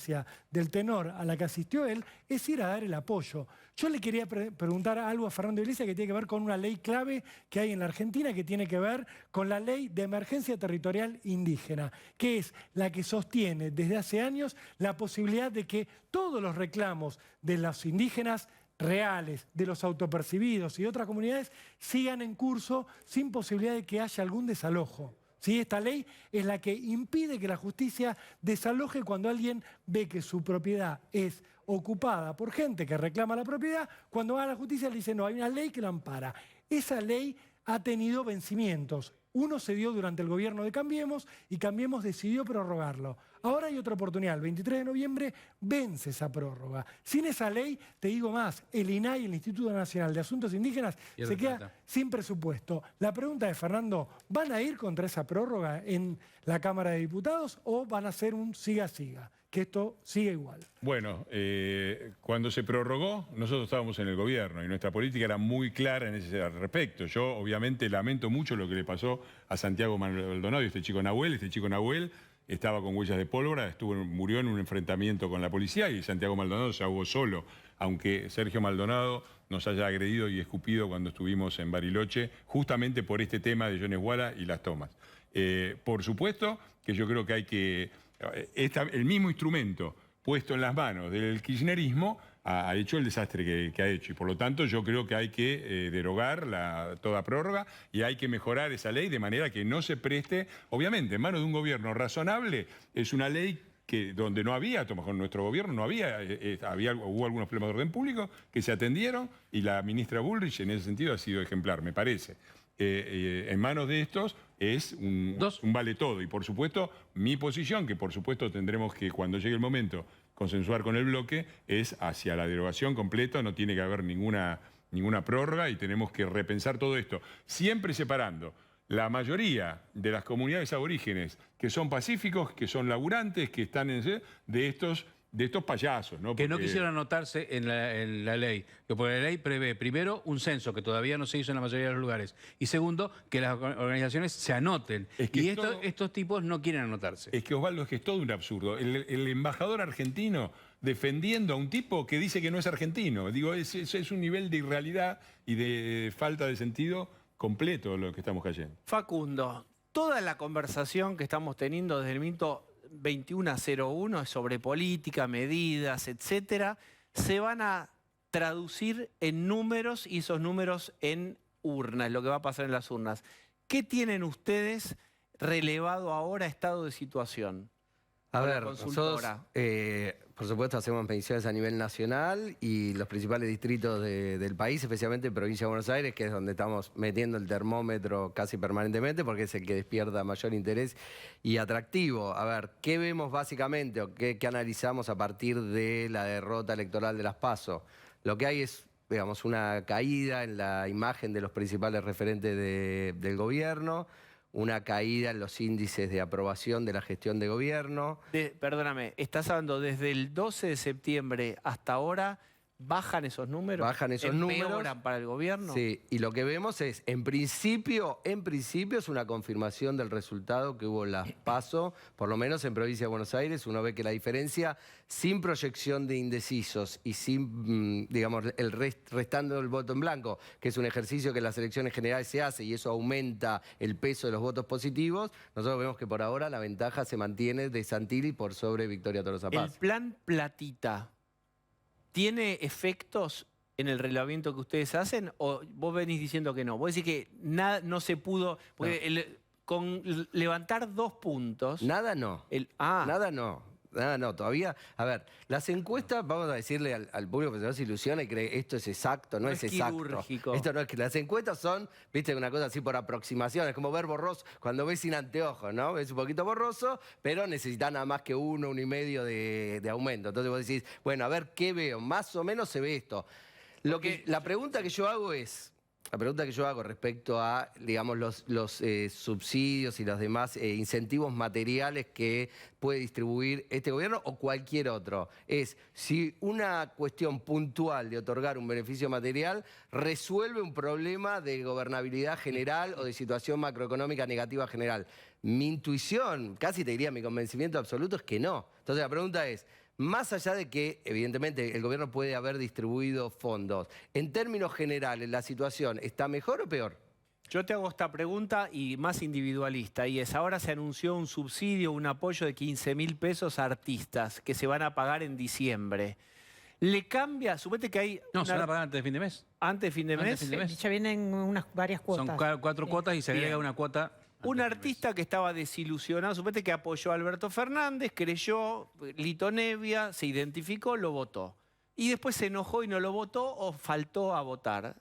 del tenor a la que asistió él, es ir a dar el apoyo. Yo le quería preguntar algo a Fernando Iglesias que tiene que ver con una ley clave que hay en la Argentina, que tiene que ver con la ley de emergencia territorial indígena, que es la que sostiene desde hace años la posibilidad de que todos los reclamos de los indígenas reales, de los autopercibidos y de otras comunidades sigan en curso sin posibilidad de que haya algún desalojo. ¿Sí? Esta ley es la que impide que la justicia desaloje cuando alguien ve que su propiedad es ocupada por gente que reclama la propiedad. Cuando va a la justicia le dice, no, hay una ley que lo ampara. Esa ley ha tenido vencimientos. Uno se dio durante el gobierno de Cambiemos y Cambiemos decidió prorrogarlo. Ahora hay otra oportunidad, el 23 de noviembre vence esa prórroga. Sin esa ley, te digo más, el INAI, el Instituto Nacional de Asuntos Indígenas, se queda sin presupuesto. La pregunta es, Fernando, ¿van a ir contra esa prórroga en la Cámara de Diputados o van a hacer un siga-siga? Que esto siga igual. Bueno, cuando se prorrogó, nosotros estábamos en el gobierno y nuestra política era muy clara en ese respecto. Yo obviamente lamento mucho lo que le pasó a Santiago Maldonado y este chico Nahuel. Este chico Nahuel estaba con huellas de pólvora, murió en un enfrentamiento con la policía y Santiago Maldonado se ahogó solo, aunque Sergio Maldonado nos haya agredido y escupido cuando estuvimos en Bariloche, justamente por este tema de Jones Wallace y las tomas. Por supuesto que yo creo que hay que... el mismo instrumento puesto en las manos del kirchnerismo ha hecho el desastre que ha hecho y por lo tanto yo creo que hay que derogar toda prórroga y hay que mejorar esa ley de manera que no se preste, obviamente en manos de un gobierno razonable. Es una ley que donde no había, con nuestro gobierno no hubo algunos problemas de orden público que se atendieron y la ministra Bullrich en ese sentido ha sido ejemplar, me parece. En manos de estos es un vale todo. Y por supuesto, mi posición, que por supuesto tendremos que, cuando llegue el momento, consensuar con el bloque, es hacia la derogación completa, no tiene que haber ninguna prórroga y tenemos que repensar todo esto. Siempre separando la mayoría de las comunidades aborígenes que son pacíficos, que son laburantes, que están de estos de estos payasos, ¿no? Que no Porque- quisieron anotarse en la ley. Porque la ley prevé, primero, un censo que todavía no se hizo en la mayoría de los lugares. Y segundo, que las organizaciones se anoten. Es que y todo- estos tipos no quieren anotarse. Es que, Osvaldo, es que es todo un absurdo. El embajador argentino defendiendo a un tipo que dice que no es argentino. Digo, es un nivel de irrealidad y de falta de sentido completo lo que estamos cayendo. Facundo, toda la conversación que estamos teniendo desde el minuto 21:01 sobre política, medidas, etcétera, se van a traducir en números y esos números en urnas, lo que va a pasar en las urnas. ¿Qué tienen ustedes relevado ahora estado de situación? A Con la ver, nosotros, consultora. por supuesto, hacemos mediciones a nivel nacional y los principales distritos del país, especialmente en Provincia de Buenos Aires, que es donde estamos metiendo el termómetro casi permanentemente, porque es el que despierta mayor interés y atractivo. A ver, ¿qué vemos básicamente o qué analizamos a partir de la derrota electoral de las PASO? Lo que hay es, digamos, una caída en la imagen de los principales referentes del gobierno, una caída en los índices de aprobación de la gestión de gobierno. Perdóname, estás hablando desde el 12 de septiembre hasta ahora, ¿bajan esos números? Bajan esos números. ¿Empeoran para el gobierno? Sí, y lo que vemos es, en principio es una confirmación del resultado que hubo en las PASO, por lo menos en Provincia de Buenos Aires. Uno ve que la diferencia, sin proyección de indecisos y sin, digamos, restando el voto en blanco, que es un ejercicio que en las elecciones generales se hace y eso aumenta el peso de los votos positivos, nosotros vemos que por ahora la ventaja se mantiene de Santilli por sobre Victoria Tolosa Paz. El plan Platita, ¿tiene efectos en el relevamiento que ustedes hacen o vos venís diciendo que no? Vos decís que nada, no se pudo, porque con levantar 2 puntos... Nada no. Nada no. Nada no, todavía... A ver, las encuestas, vamos a decirle al público que no se ilusiona y cree esto es exacto, no es exacto. Quirúrgico. Esto no es que las encuestas son, viste, una cosa así por aproximación, es como ver borroso, cuando ves sin anteojos, ¿no? Ves un poquito borroso, pero necesitas nada más que 1, 1,5 de aumento. Entonces vos decís, bueno, a ver, ¿qué veo? Más o menos se ve esto. La pregunta que yo hago es... La pregunta que yo hago respecto a, digamos, los subsidios y los demás incentivos materiales que puede distribuir este gobierno o cualquier otro, es si una cuestión puntual de otorgar un beneficio material resuelve un problema de gobernabilidad general o de situación macroeconómica negativa general. Mi intuición, casi te diría mi convencimiento absoluto, es que no. Entonces la pregunta es... Más allá de que, evidentemente, el gobierno puede haber distribuido fondos, en términos generales, ¿la situación está mejor o peor? Yo te hago esta pregunta y más individualista, y es, ahora se anunció un subsidio, un apoyo de 15.000 pesos a artistas que se van a pagar en diciembre. ¿Le cambia? Suponete que hay... No, se van a pagar antes de fin de mes. ¿Antes de fin de mes? Ya vienen varias cuotas. Son 4 cuotas y se agrega una cuota... Un artista que estaba desilusionado, suponete que apoyó a Alberto Fernández, creyó, Lito Nevia, se identificó, lo votó. Y después se enojó y no lo votó o faltó a votar.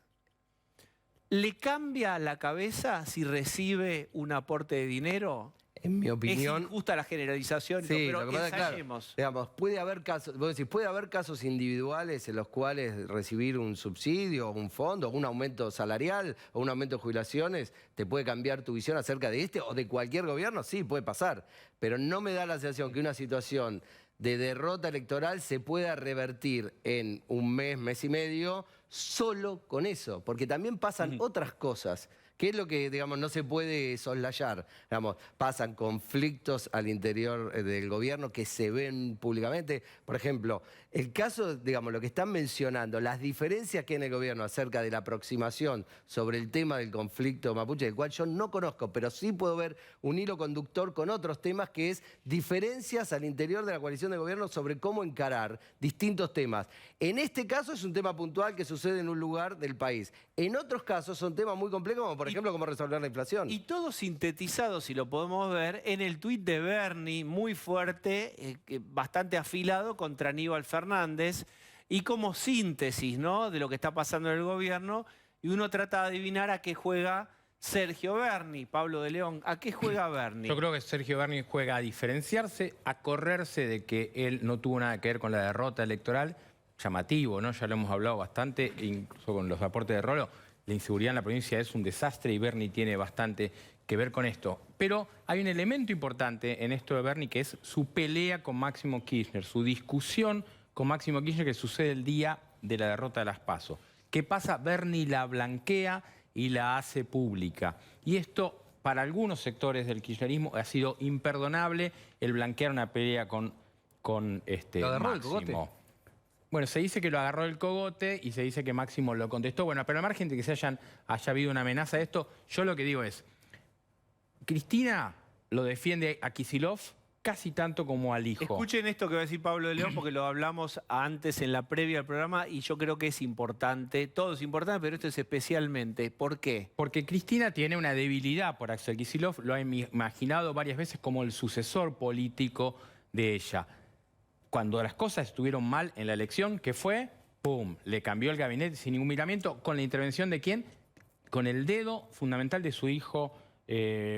¿Le cambia la cabeza si recibe un aporte de dinero? En mi opinión... Es injusta la generalización, sí, pero lo que pasa, ensayemos. claro, digamos, puede haber casos, vos decís, puede haber casos individuales en los cuales recibir un subsidio, un fondo, un aumento salarial o un aumento de jubilaciones te puede cambiar tu visión acerca de este o de cualquier gobierno, sí, puede pasar. Pero no me da la sensación que una situación de derrota electoral se pueda revertir en un mes, mes y medio, solo con eso, porque también pasan otras cosas. ¿Qué es lo que, digamos, no se puede soslayar? Digamos, pasan conflictos al interior del gobierno que se ven públicamente. Por ejemplo, el caso, digamos, lo que están mencionando, las diferencias que hay en el gobierno acerca de la aproximación sobre el tema del conflicto mapuche, del cual yo no conozco, pero sí puedo ver un hilo conductor con otros temas, que es diferencias al interior de la coalición de gobierno sobre cómo encarar distintos temas. En este caso es un tema puntual que sucede en un lugar del país. En otros casos son temas muy complejos, como por ejemplo, cómo resolver la inflación. Y todo sintetizado, si lo podemos ver, en el tuit de Bernie, muy fuerte, bastante afilado contra Aníbal Fernández, y como síntesis, ¿no?, de lo que está pasando en el gobierno, y uno trata de adivinar a qué juega Sergio Berni, Pablo de León. ¿A qué juega Berni? Yo creo que Sergio Berni juega a diferenciarse, a correrse de que él no tuvo nada que ver con la derrota electoral. Llamativo, ¿no? Ya lo hemos hablado bastante, incluso con los aportes de Rolo. la inseguridad en la provincia es un desastre y Bernie tiene bastante que ver con esto. Pero hay un elemento importante en esto de Bernie que es su pelea con Máximo Kirchner, su discusión con Máximo Kirchner que sucede el día de la derrota de las PASO. ¿Qué pasa? Bernie la blanquea y la hace pública. Y esto, para algunos sectores del kirchnerismo, ha sido imperdonable el blanquear una pelea con ¿Lo agarró el Máximo. cogote? Bueno, se dice que lo agarró el cogote y se dice que Máximo lo contestó. Bueno, pero al margen de que haya habido una amenaza de esto, yo lo que digo es, Cristina lo defiende a Kicillof casi tanto como al hijo. Escuchen esto que va a decir Pablo de León, porque lo hablamos antes en la previa al programa y yo creo que es importante. Todo es importante, pero esto es especialmente. ¿Por qué? Porque Cristina tiene una debilidad por Axel Kicillof, lo ha imaginado varias veces como el sucesor político de ella. Cuando las cosas estuvieron mal en la elección, ¿qué fue? ¡Pum! Le cambió el gabinete sin ningún miramiento. ¿Con la intervención de quién? Con el dedo fundamental de su hijo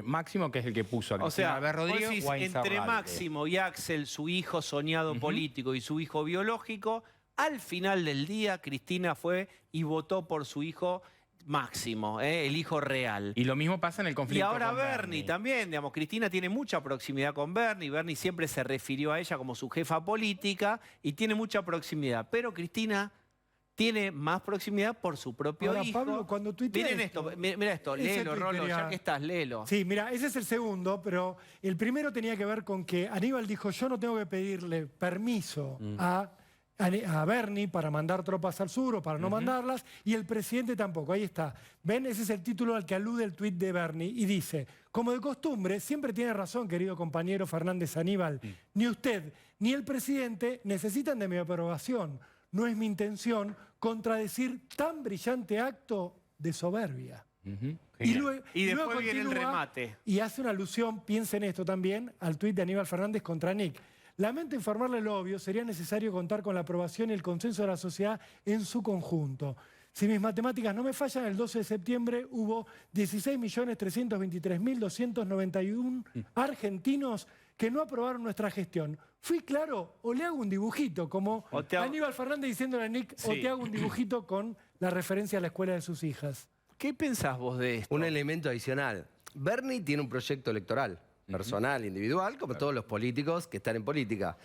Máximo, que es el que puso a Cristina Albert Rodríguez vos decís, o a Insaurralde. entre Máximo y Axel, su hijo soñado político y su hijo biológico, al final del día Cristina fue y votó por su hijo Máximo, el hijo real. Y lo mismo pasa en el conflicto Y ahora con Bernie también, digamos, Cristina tiene mucha proximidad con Bernie. Bernie siempre se refirió a ella como su jefa política y tiene mucha proximidad. Pero Cristina tiene más proximidad por su propio Ahora, hijo. Pablo, cuando tuitea Miren esto, mira esto, ese léelo, tuit Rolo, quería- ya que estás, léelo. Sí, mira, ese es el segundo, pero el primero tenía que ver con que Aníbal dijo, yo no tengo que pedirle permiso a Bernie para mandar tropas al sur o para no mandarlas, y el presidente tampoco. Ahí está. ¿Ven? Ese es el título al que alude el tuit de Bernie. Y dice, como de costumbre, siempre tiene razón, querido compañero Fernández Aníbal, ni usted ni el presidente necesitan de mi aprobación. No es mi intención contradecir tan brillante acto de soberbia. Y después viene el continúa remate. Y hace una alusión, piensen esto también, al tuit de Aníbal Fernández contra Nick. Lamento informarle lo obvio, sería necesario contar con la aprobación y el consenso de la sociedad en su conjunto. Si mis matemáticas no me fallan, el 12 de septiembre hubo 16.323.291 argentinos que no aprobaron nuestra gestión. ¿Fui claro o le hago un dibujito? Como Aníbal Fernández diciéndole a Nick, o te hago un dibujito con la referencia a la escuela de sus hijas. ¿Qué pensás vos de esto? Un elemento adicional. Bernie tiene un proyecto electoral, personal, individual, como todos los políticos que están en política.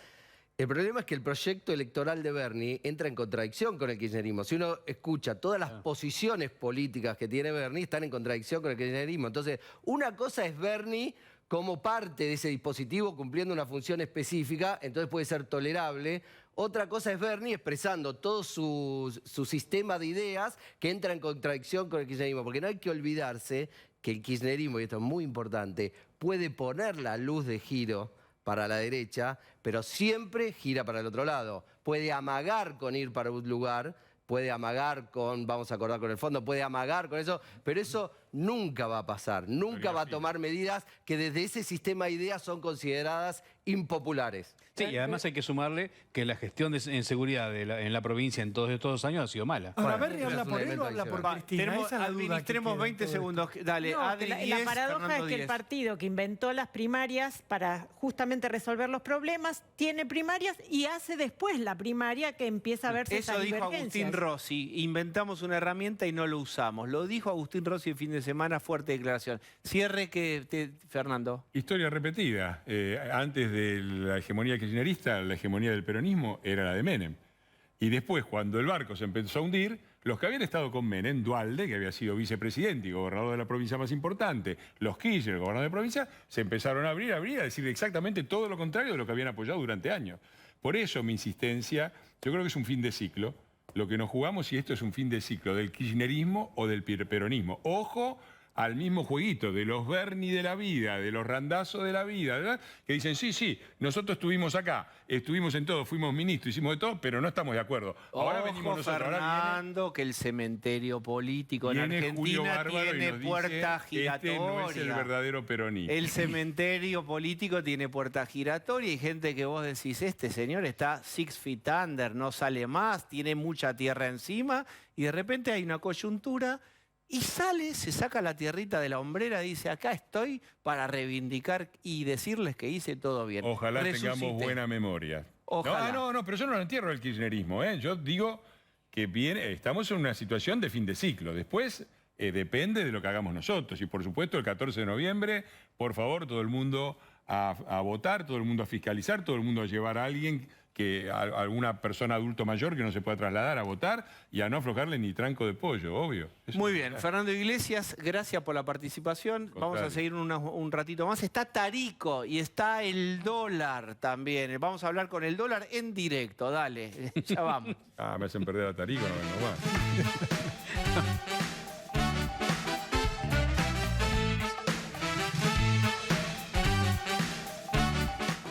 El problema es que el proyecto electoral de Bernie entra en contradicción con el kirchnerismo. Si uno escucha todas las posiciones políticas que tiene Bernie, están en contradicción con el kirchnerismo. Entonces, una cosa es Bernie como parte de ese dispositivo cumpliendo una función específica, entonces puede ser tolerable. Otra cosa es Bernie expresando todo su sistema de ideas que entra en contradicción con el kirchnerismo, porque no hay que olvidarse que el kirchnerismo, y esto es muy importante, puede poner la luz de giro para la derecha, pero siempre gira para el otro lado. Puede amagar con ir para un lugar, puede amagar con, vamos a acordar con el fondo, puede amagar con eso, pero eso nunca va a pasar, nunca va a tomar medidas que desde ese sistema de ideas son consideradas impopulares. Sí, y además hay que sumarle que la gestión en seguridad en la provincia en todos estos años ha sido mala. Ahora, ¿Bernie habla por él o habla por Cristina? Esa es la duda que Administremos queda en 20 todo segundos. Dale, No, Adri, la 10, paradoja Fernando, es que 10. el partido que inventó las primarias para justamente resolver los problemas, tiene primarias y hace después la primaria que empieza a verse Eso esas dijo divergencias. Agustín Rossi. Inventamos una herramienta y no lo usamos. Lo dijo Agustín Rossi el fin de semana, fuerte declaración. Cierre Fernando. Historia repetida. Antes de la hegemonía kirchnerista, la hegemonía del peronismo era la de Menem. Y después, cuando el barco se empezó a hundir, los que habían estado con Menem, Duhalde, que había sido vicepresidente y gobernador de la provincia más importante, los Kirchner, gobernador de provincia, se empezaron a abrir, a decir exactamente todo lo contrario de lo que habían apoyado durante años. Por eso mi insistencia, yo creo que es un fin de ciclo. Lo que nos jugamos si esto es un fin de ciclo del kirchnerismo o del peronismo. Ojo al mismo jueguito de los Bernie de la vida, de los Randazzo de la vida, ¿verdad? Que dicen, sí, nosotros estuvimos acá, estuvimos en todo, fuimos ministros, hicimos de todo, pero no estamos de acuerdo. Ahora venimos nosotros. Fernando, que el cementerio político en Julio Argentina Bárbaro y tiene nos puerta dice, giratoria. este no es el verdadero peronismo. El cementerio político tiene puerta giratoria y gente que vos decís, este señor está 6 feet under, no sale más, tiene mucha tierra encima y de repente hay una coyuntura y sale, se saca la tierrita de la hombrera y dice, acá estoy para reivindicar y decirles que hice todo bien. Ojalá Resucité. tengamos buena memoria. Ojalá. No, pero yo no lo entierro el kirchnerismo. Yo digo que estamos en una situación de fin de ciclo. Después depende de lo que hagamos nosotros. Y por supuesto el 14 de noviembre, por favor, todo el mundo a votar, todo el mundo a fiscalizar, todo el mundo a llevar a alguien, alguna persona adulto mayor que no se pueda trasladar a votar y a no aflojarle ni tranco de pollo, obvio. Eso muy bien, Fernando Iglesias, gracias por la participación. Vamos a seguir un ratito más. Está Tarico y está el dólar también. Vamos a hablar con el dólar en directo, dale, ya vamos. Me hacen perder a Tarico, no vengo más.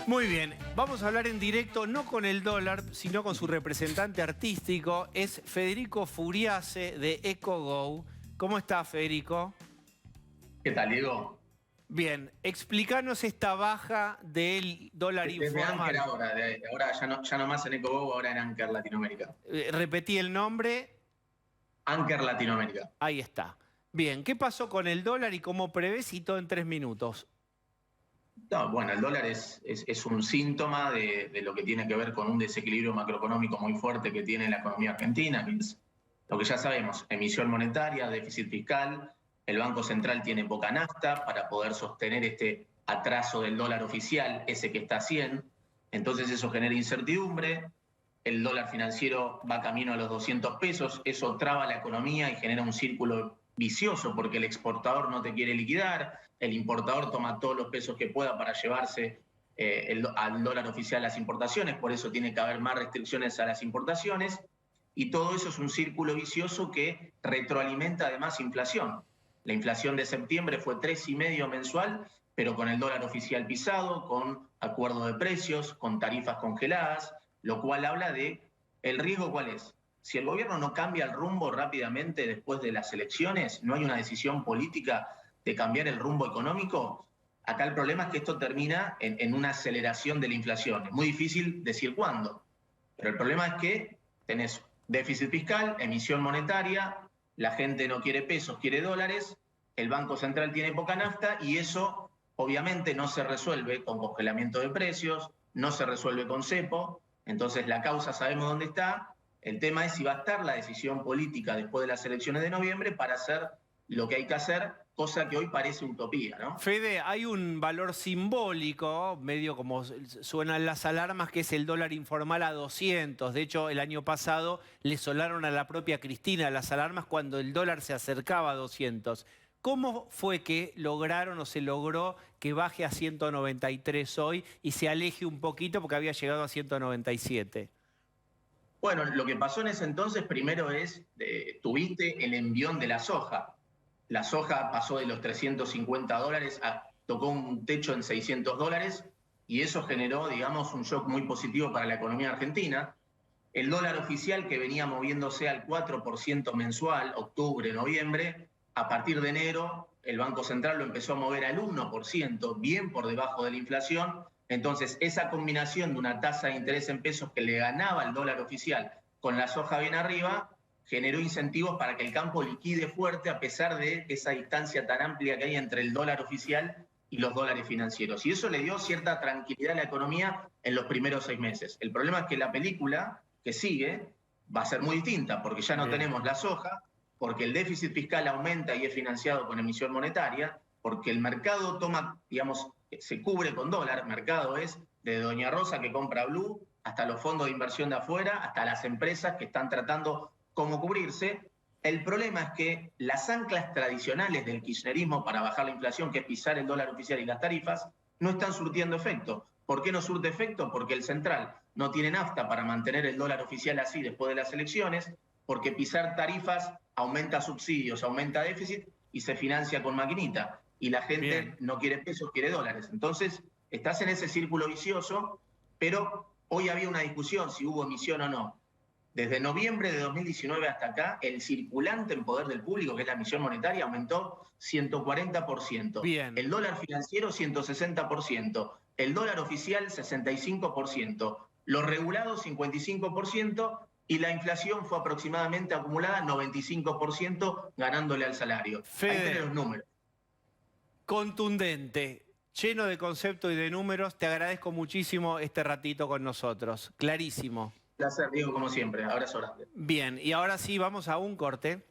Muy bien, vamos a hablar en directo, no con el dólar, sino con su representante artístico. Es Federico Furiase de EcoGo. ¿Cómo está, Federico? ¿Qué tal, Diego? Bien, explícanos esta baja del dólar informal. Desde Anker ahora ya no más en EcoGo, ahora en Anker Latinoamérica. Repetí el nombre. Anker Latinoamérica. Ahí está. Bien, ¿qué pasó con el dólar y cómo prevés y todo en 3 minutos? No, bueno, el dólar es un síntoma de lo que tiene que ver con un desequilibrio macroeconómico muy fuerte que tiene la economía argentina, que es lo que ya sabemos, emisión monetaria, déficit fiscal, el Banco Central tiene poca nafta para poder sostener este atraso del dólar oficial, ese que está a 100, entonces eso genera incertidumbre, el dólar financiero va camino a los 200 pesos, eso traba la economía y genera un círculo vicioso porque el exportador no te quiere liquidar, el importador toma todos los pesos que pueda para llevarse al dólar oficial las importaciones, por eso tiene que haber más restricciones a las importaciones, y todo eso es un círculo vicioso que retroalimenta además inflación. La inflación de septiembre fue 3,5 mensual, pero con el dólar oficial pisado, con acuerdo de precios, con tarifas congeladas, lo cual habla de el riesgo cuál es. Si el gobierno no cambia el rumbo rápidamente después de las elecciones, no hay una decisión política de cambiar el rumbo económico, acá el problema es que esto termina en una aceleración de la inflación. Es muy difícil decir cuándo, pero el problema es que tenés déficit fiscal, emisión monetaria, la gente no quiere pesos, quiere dólares, el Banco Central tiene poca nafta y eso obviamente no se resuelve con congelamiento de precios, no se resuelve con cepo, entonces la causa sabemos dónde está, el tema es si va a estar la decisión política después de las elecciones de noviembre para hacer lo que hay que hacer, cosa que hoy parece utopía, ¿no? Fede, hay un valor simbólico, medio como suenan las alarmas, que es el dólar informal a 200. De hecho, el año pasado le sonaron a la propia Cristina las alarmas cuando el dólar se acercaba a 200. ¿Cómo fue que lograron o se logró que baje a 193 hoy y se aleje un poquito porque había llegado a 197? Bueno, lo que pasó en ese entonces primero es, tuviste el envión de la soja. La soja pasó de los $350 tocó un techo en $600 y eso generó, digamos, un shock muy positivo para la economía argentina. El dólar oficial que venía moviéndose al 4% mensual, octubre, noviembre, a partir de enero el Banco Central lo empezó a mover al 1%, bien por debajo de la inflación. Entonces, esa combinación de una tasa de interés en pesos que le ganaba al dólar oficial con la soja bien arriba, generó incentivos para que el campo liquide fuerte a pesar de esa distancia tan amplia que hay entre el dólar oficial y los dólares financieros. Y eso le dio cierta tranquilidad a la economía en los primeros 6 meses. El problema es que la película que sigue va a ser muy distinta, porque ya no tenemos la soja, porque el déficit fiscal aumenta y es financiado con emisión monetaria, porque el mercado toma, digamos, se cubre con dólar, mercado es de Doña Rosa que compra Blue, hasta los fondos de inversión de afuera, hasta las empresas que están tratando cómo cubrirse. El problema es que las anclas tradicionales del kirchnerismo para bajar la inflación, que es pisar el dólar oficial y las tarifas, no están surtiendo efecto. ¿Por qué no surte efecto? Porque el central no tiene nafta para mantener el dólar oficial así después de las elecciones, porque pisar tarifas aumenta subsidios, aumenta déficit y se financia con maquinita. Y la gente no quiere pesos, quiere dólares. Entonces, estás en ese círculo vicioso, pero hoy había una discusión si hubo emisión o no. Desde noviembre de 2019 hasta acá, el circulante en poder del público, que es la emisión monetaria, aumentó 140%. Bien. El dólar financiero, 160%. El dólar oficial, 65%. Los regulados, 55%. Y la inflación fue aproximadamente acumulada 95%, ganándole al salario. Fede, ahí tenés los números. Contundente, lleno de conceptos y de números. Te agradezco muchísimo este ratito con nosotros. Clarísimo. placer, Diego, como siempre. Abrazo grande. Bien, y ahora sí, vamos a un corte.